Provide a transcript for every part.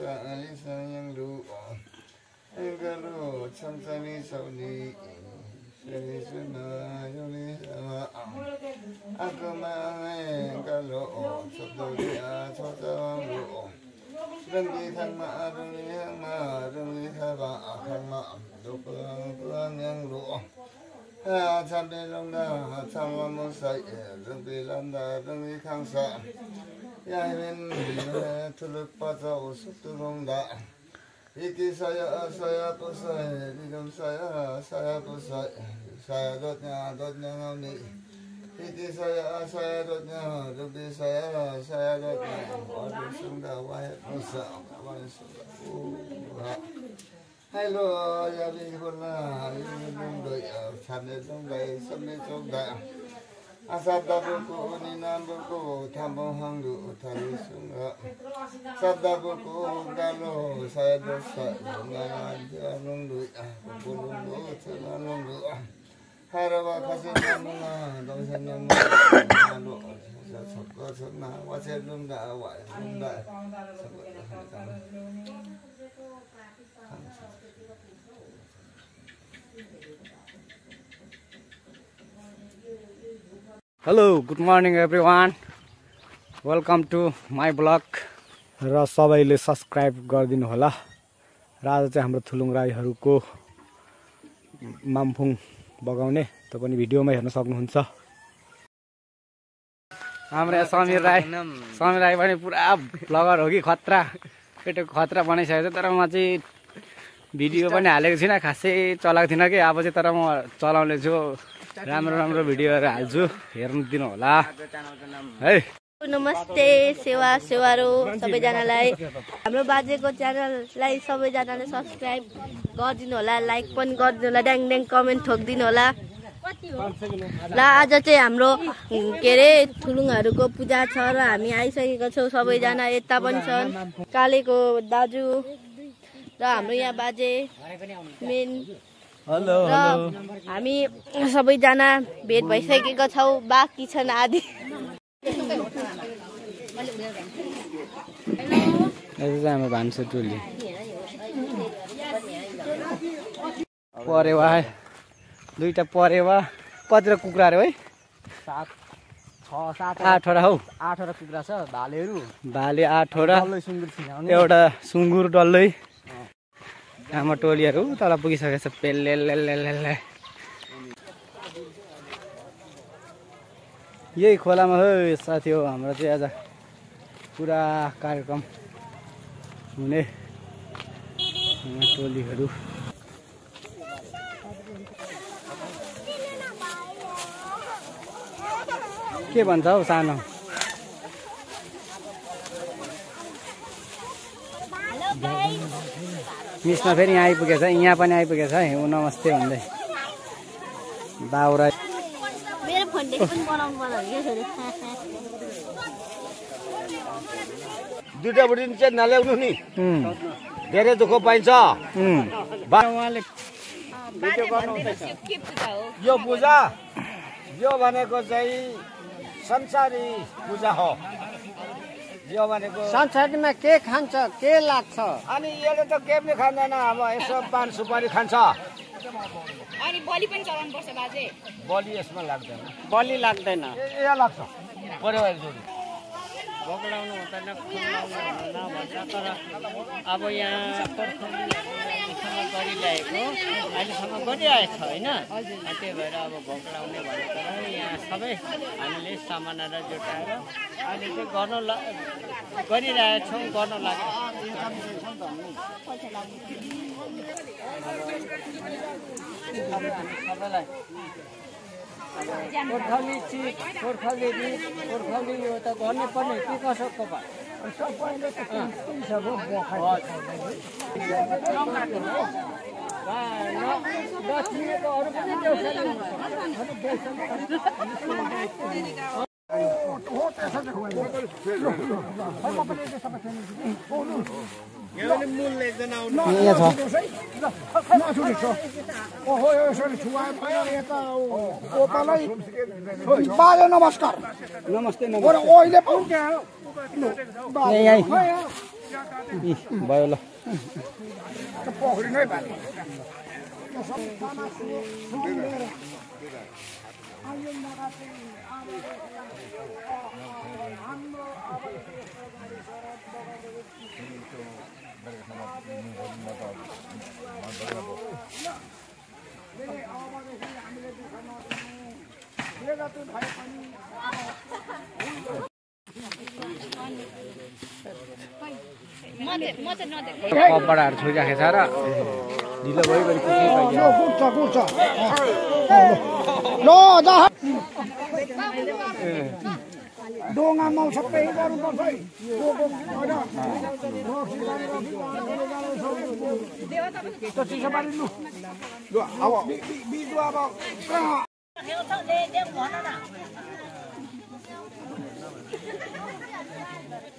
yang lu kalau samsani sauni seni suna yoni sama aku main kalau sabdo dia cocok lu renggi thangma renggi thaba thangma dupang yang lu 참배 londa 참와 musai renggi landa renggi thangsa yahin tuluk paza usuk turungda iki saya pusai hidup saya pusai saya dotnya ngami iki saya dotnya rubi saya dotnya waduh sunda wahid musa waduh sunda hello ya bihuna ini dong ya samne dong Asadabuku ninambuku tambung hanggu utari sunga Sadabuku galo saya dosa Jangan nunggu Kulunggu jangan nunggu Harawa kasih namunga Dongsa namunga Nalo Soko sona Wajib nunda awal Nunda Hello, good morning everyone. Welcome to my blog. र सबैले subscribe गरिदिनु होला। र आज चाहिँ हाम्रो थुलुङ राईहरुको मामफुङ बगाउने तपाईले भिडियोमा हेर्न सक्नुहुन्छ। हाम्रो समीर राई पनि पुरा ब्लगर हो कि खतरा केटो खतरा बनाइसकेको छ। तर म चाहिँ भिडियो पनि हालेको छैन, खासै चलाएको थिन कि। अब चाहिँ तर म चलाउने छु, राम्रो भिडियोहरु हाल्छु, हेर्न दिनु होला है। नमस्ते सेवारो सबैजनालाई, हाम्रो बाजेको च्यानललाई सबैजनाले सब्स्क्राइब गरिदिनु होला, लाइक पनि गरिदिनु होला, ड्याङ ड्याङ कमेन्ट ठोकिदिनु होला। ल आज चाहिँ हाम्रो के अरे थुलुङहरुको पूजा छ र हामी आइसकेको छौं। सबैजना यता पनि छन्, कालेको दाजु र हाम्रो यहाँ बाजे मेन। हेलो हामी सबैजना भेट भइसकेका छौं, बाँकी छन् आदि। हाम्रो भान्सा टोली परेवा दुईटा परेवा कतिवटा कुखुरा रे है? 7 6 7 8वटा हौ। 8वटा कुखुरा छ। भाले 8वटा, एउटा सुँगुर डल्लै। हाम्रो टोलीहरु तल पुगिसकेको छ। पेल्लेल्लेल्लेल्ले यही खोलामा हो साथी हो। हाम्रो चाहिँ आज पुरा कार्यक्रम हुने टोलीहरु। के भन्छ हौ सानो? मिसमा फेरि यहाँ आइपुगेछ, यहाँ पनि आइपुगेछ है। नमस्ते भन्दै बाउरा मेरो फोन देख पनि बनाउनु पर्छ के दुईटा बुढी चाहिँ नल्याउनु नि, धेरै दुःख पाइन्छ। उहाँले भिडियो गर्नुहुँदैछ। यो पूजा यो भनेको चाहिँ संसारी पूजा हो। यो भनेको संसारमा के खान्छ, के लाग्छ, अनि यसले त के पनि खाँदैन। अब यसो पान सुपारी खान्छ। अनि बलि पनि चलाउनु पर्छ बाजे? बलि यसमा लाग्दैन। बलि लाग्दैन। यहाँ लाग्छ परिवार जोडी। बगलाउनु हुँदैन, खुलाउनु हुँदैन भन्छ। तर अब यहाँ प्रथमसँग गरिरहेको अहिलेसम्म गरिरहेको छ होइन। त्यही भएर अब भोकलाउने भनेको यहाँ सबै हामीले सामानहरू जुटाएर अहिले चाहिँ गरिरहेछौँ, गर्न लाग्छ। सबैलाई गोर्खाली चिज, गोर्खाली रित, गोर्खाली यो त गर्नै पर्ने के कसो कपाल सबैले त सब नचिनेको अरू पनि नमस्ते भयो ल कपडाहरू छोइराखेको छ र ढिलो भइगयो डोङामा सबै गर्नुपर्छ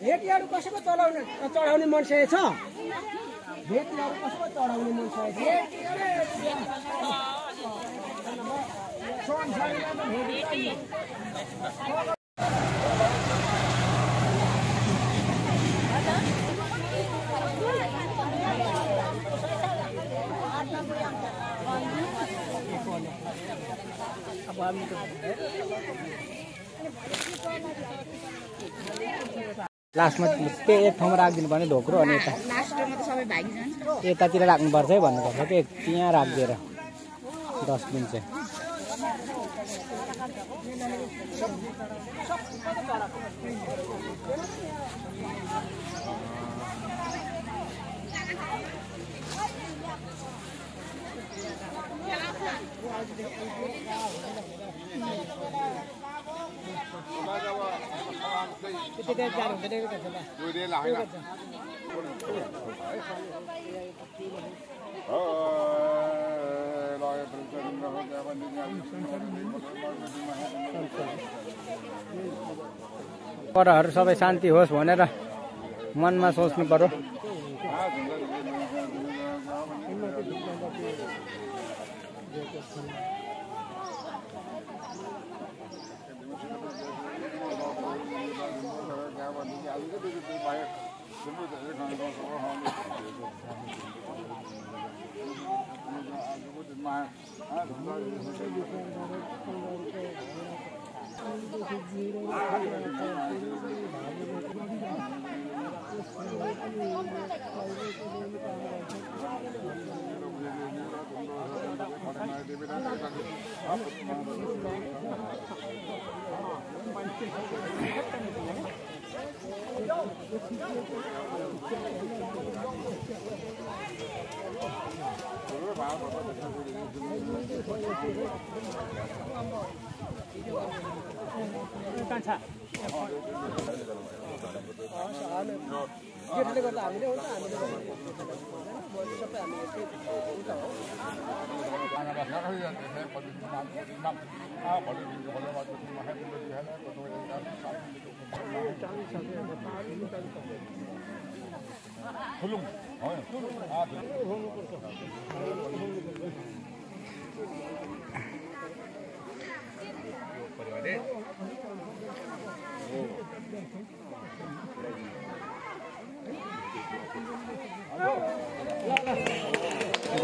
भेटीहरू कसैको चढाउने मान्छे छ भेटीहरू कसैको चढाउने मान्छे लास्टमा त्यो एक ठाउँमा राखिदिनु पर्ने ढोक्रो अनि यतातिर राख्नुपर्छ है भन्नुपर्छ कि त्यहाँ राखिदिएर डस्टबिन चाहिँ परहरू सबै शान्ति होस् भनेर मनमा सोच्नु पर्यो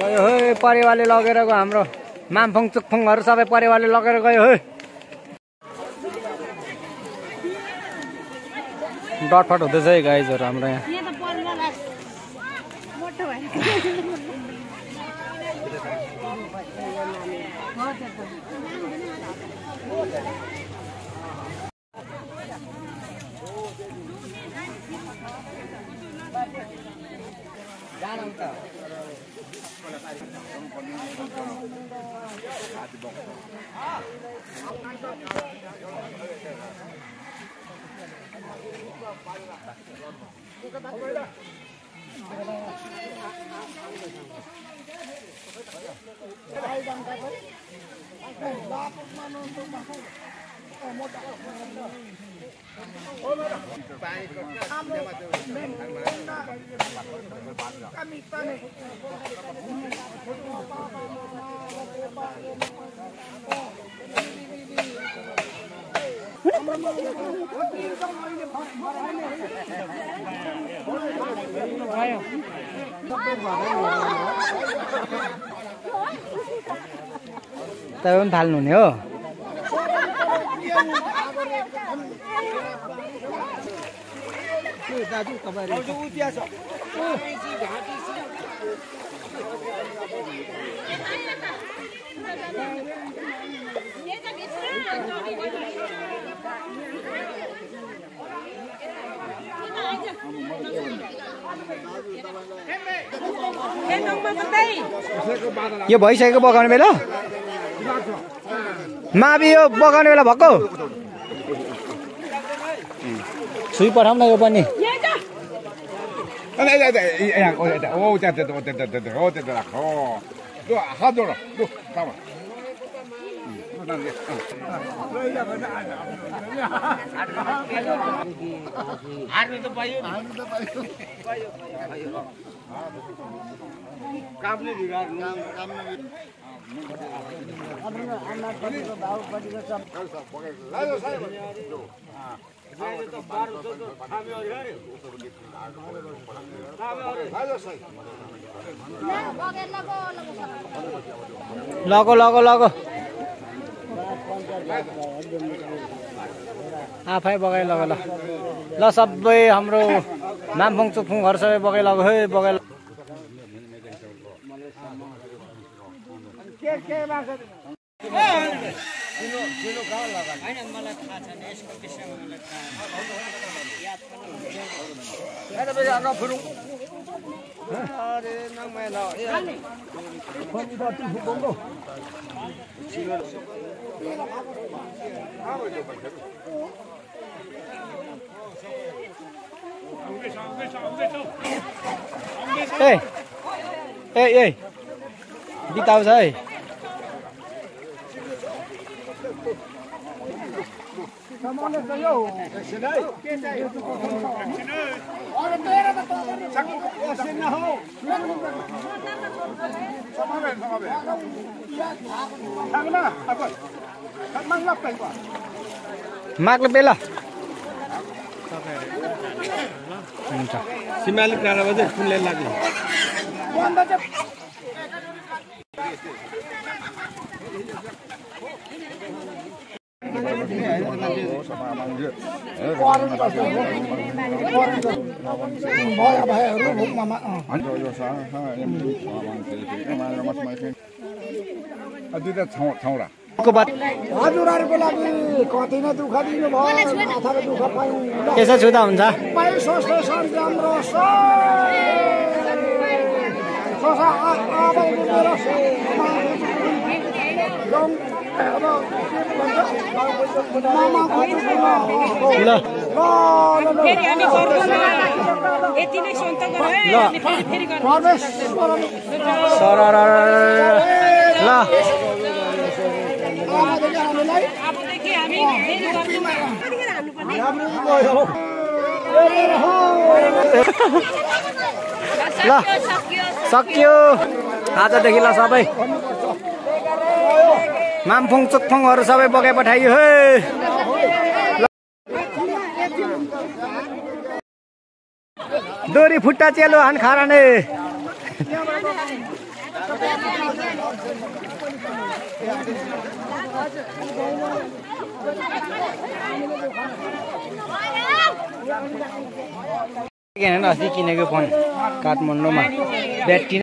गयो है परिवारले लगेर गयो हाम्रो मामफङ चुकफङहरू सबै परिवारले लगेर गयो है डटफट हुँदैछ है गाइजहरू हाम्रो यहाँ तपाईँ पनि फाल्नु हुने हो दाजु तपाईहरु यो भइसकेको बगाउने बेला मावि यो बगाउने बेला भएको छुई पठाउँ न यो पनि लगो लगो लगो आफै बगाइ लग ल ल सबै हाम्रो नामफङ चुकफुङहरू सबै बगाइ लग है बगाइ ए बिताउँछ है माग्लो बेला हुन्छ सिमाली प्रारम्भ चाहिँ फुलले लाग्यो हजुरहरुको लागि कति नै दुःख दिनु भयो अथवा दुःख पाइनु त्यसो छुदा हुन्छ ल सक्यो आजदेखि ल सबै मामफुङ चुकफुङहरू सबै बगाइ पठाइयो है दोरी फुट्टा चेलो हान खाराने अस्ति किनेको फोन काठमाडौँमा ब्याट्री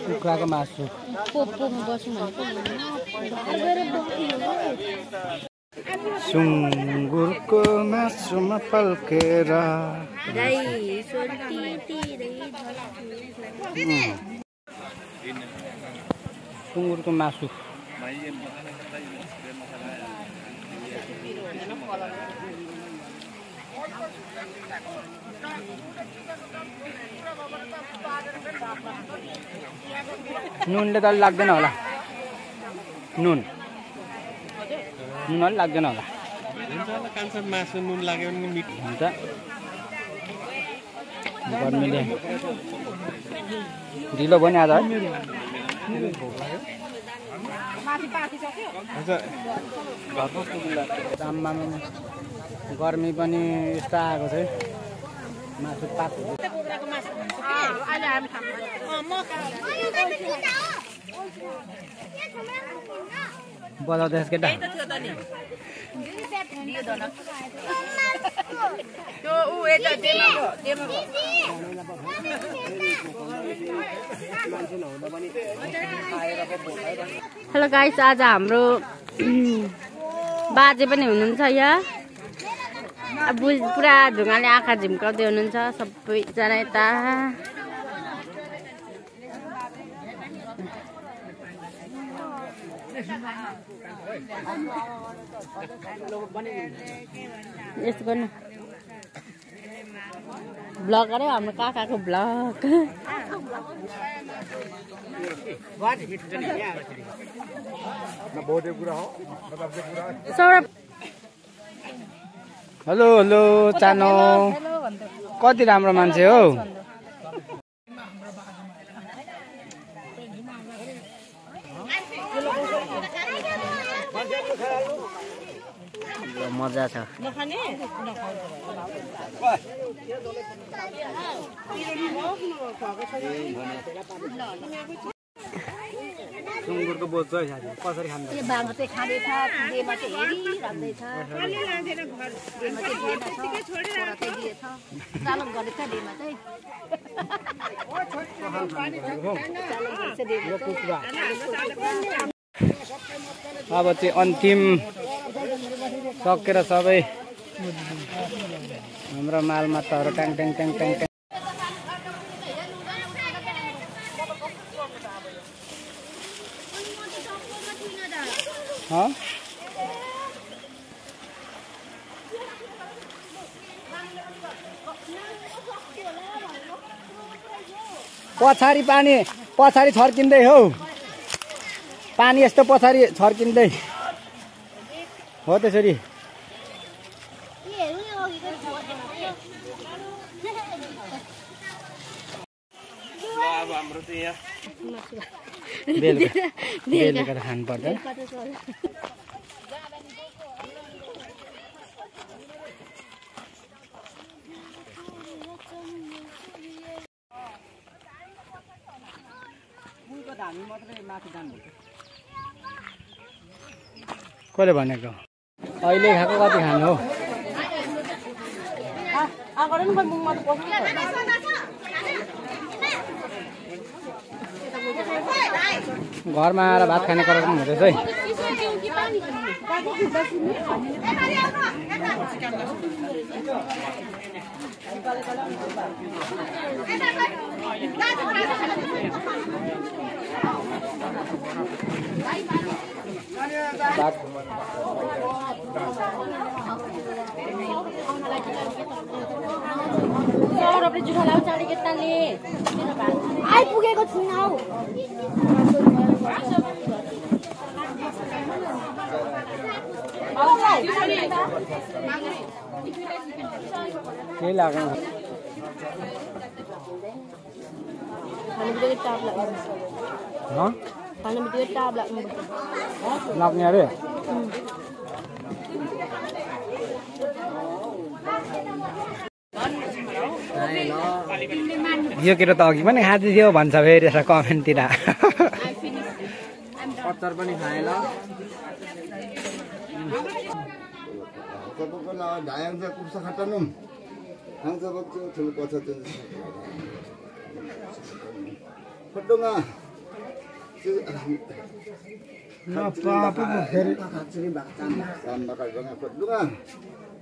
कुखुराको मासु सुँगुरको मासुमा पल्केर सुँगुरको मासु नुनले त लाग्दैन होला नुन नुन अलि लाग्दैन होला कान्छा मासु नुन लाग्यो भने मिठो हुन्छ गर्मीले ढिलो भयो नि आज है गर्मी पनि यस्तो आएको छ मासु पाक बजाउँदैछ केटा हेलो गाइस आज हाम्रो बाजे पनि हुनुहुन्छ यहाँ पुरा ढुङ्गाले आँखा झिम्काउँदै हुनुहुन्छ सबैजना यता यस्तो गर्नु ब्लग गरे हाम्रो काकाको ब्लग हेलो हेलो चानो कति राम्रो मान्छे हो मजा छ सुँगुरको बोझ चाहिँ कसरी खान्छ अब चाहिँ अन्तिम सकेर सबै हाम्रो मालमाताहरू ट्याङ ट्याङ ट्याङ ट्याङ ट्याङ पछाडि पानी पछाडि छर्किँदै हौ पानी यस्तो पछाडि छर्किँदै हो त्यसरी बेलुका खानु पर्छ कसले भनेको अहिले खाएको कति खानु हो घरमा आएर भात खाने कार्यक्रम हुँदैछ है आइपुगेको छुइनँ हौ केही लाग्दैन लाग्ने अरे यो केटा त अघि पनि खाँदिथ्यो भन्छ फेरि यसो कमेन्टतिर अचार पनि खाए ल सबैको ढायन्छ कुप्सा खाटानुम खान्छ बच्चो ठुलो पछा फटोङा फटोङा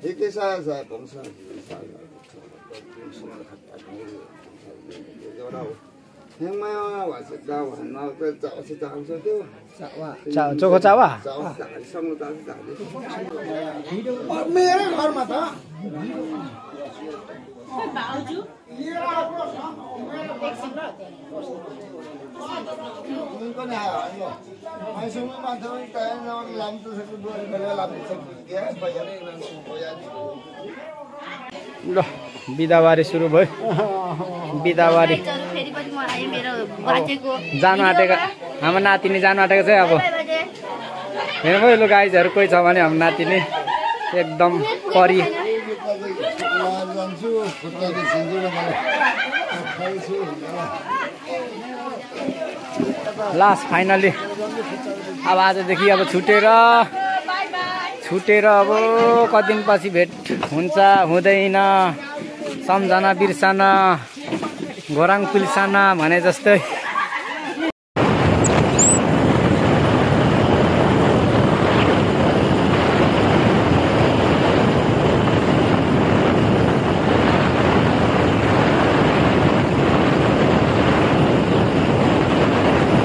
एकै saya bangsa yang mana wasit dawan mau ke jauh sejauh itu Joko Jawa मेरे घर में था पनि आयो मान्छेमा मान्छे टाइम लाम्चो छ दुई बेला लाम्चो के ल बिदाबारी सुरु भयो बिदाबारी फेरि पनि म आएँ मेरो बाजेको जानु आँटेको हाम्रो नातिनी जानु आँटेको छ अब हेर्नु भयो लु गाइजहरू कोही छ भने हाम्रो नातिनी एकदम परी जान्छु खुट्टाले छिन्छु र मलाई खाइछु लास्ट फाइनली अब आजदेखि अब छुटेर अब कति दिनपछि भेट हुन्छ हुँदैन सम्झना बिर्सना घोराङ पिल्सना भने जस्तै